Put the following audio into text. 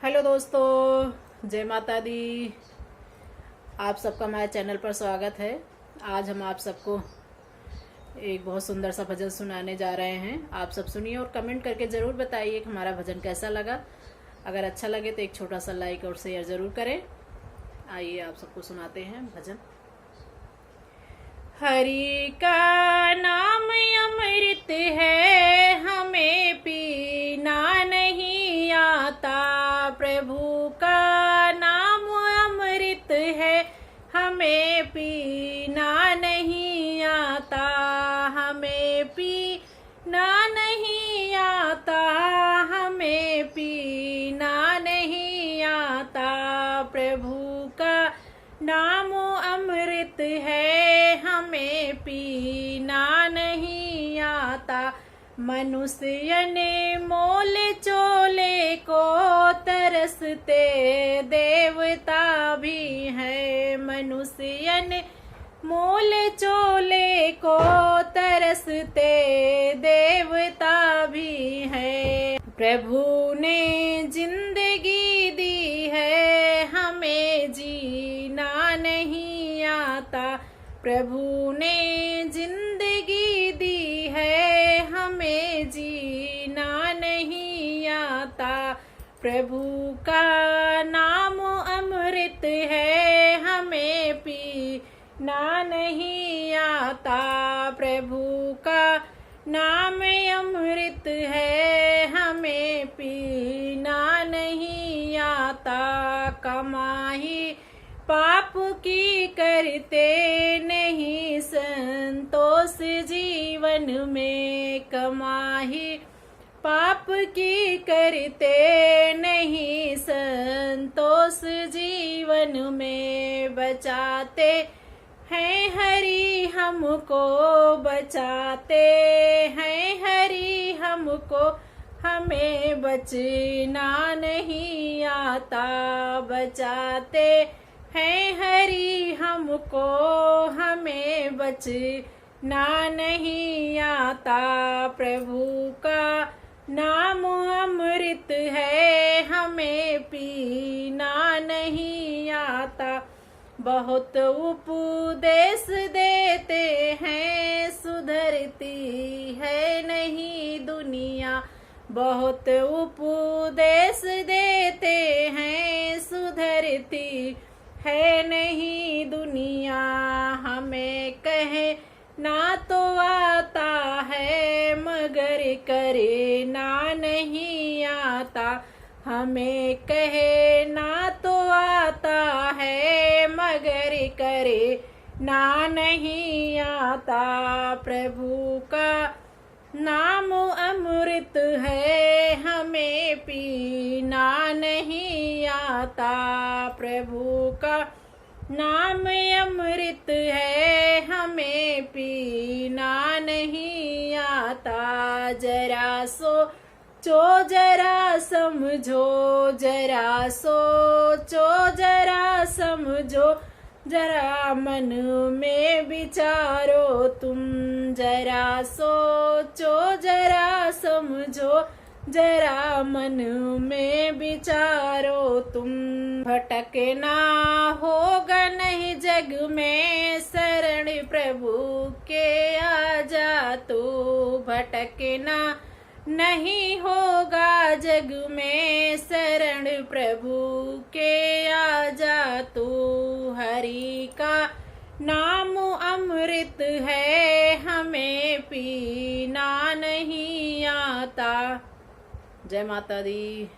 Hello दोस्तों, जय माता दी। आप सबका हमारे चैनल पर स्वागत है। आज हम आप सबको एक बहुत सुंदर सा भजन सुनाने जा रहे हैं। आप सब सुनिए और कमेंट करके ज़रूर बताइए कि हमारा भजन कैसा लगा। अगर अच्छा लगे तो एक छोटा सा लाइक और शेयर ज़रूर करें। आइए आप सबको सुनाते हैं भजन। हरि का नाम अमृत है, हमें पीना नहीं आता। प्रभु का नाम अमृत है, हमें पीना नहीं आता। हमें पीना नहीं आता, हमें पीना नहीं आता। प्रभु का नाम अमृत है, हमें पीना नहीं आता। मनुष्य ने मोल चोले को तरसते देवता भी है। मनुष्य ने मोल चोले को तरसते देवता भी है। प्रभु ने जिंदगी दी है, हमें जीना नहीं आता। प्रभु ने जिंदगी दी है, हमें जीना नहीं आता। प्रभु का नाम अमृत है, हमें पीना नहीं आता। प्रभु का नाम अमृत है, हमें पीना नहीं आता। कमाई पाप की करते नहीं संतोष जीवन में। कमाई पाप की करते नहीं संतोष जीवन में। बचाते हैं हरि हमको, बचाते हैं हरि हमको, हमें बचना नहीं आता। बचाते हैं हरि हमको, हमें बचना नहीं आता। प्रभु का नाम अमृत है, हमें पीना नहीं आता। बहुत उपदेश देते हैं, सुधरती है नहीं दुनिया। बहुत उपदेश देते हैं, सुधरती है नहीं दुनिया। हमें कहे ना तो आता है, मगर करे ना नहीं आता। हमें कहे ना तो आता है, मगर करे ना नहीं आता। प्रभु का नाम अमृत है, हमें पीना नहीं आता। प्रभु का नाम अमृत है, हमें पीना नहीं आता। जरा सोचो जरा समझो, जरा सोचो जरा समझो, जरा मन में विचारो तुम। जरा सोचो जरा समझो, जरा मन में विचारो तुम। भटकना होगा नहीं जग में, शरण प्रभु के आ जा तू। भटकना नहीं होगा जग में, शरण प्रभु के आ जा तू। हरि का नाम अमृत है, हमें पीना नहीं आता। जय माता दी।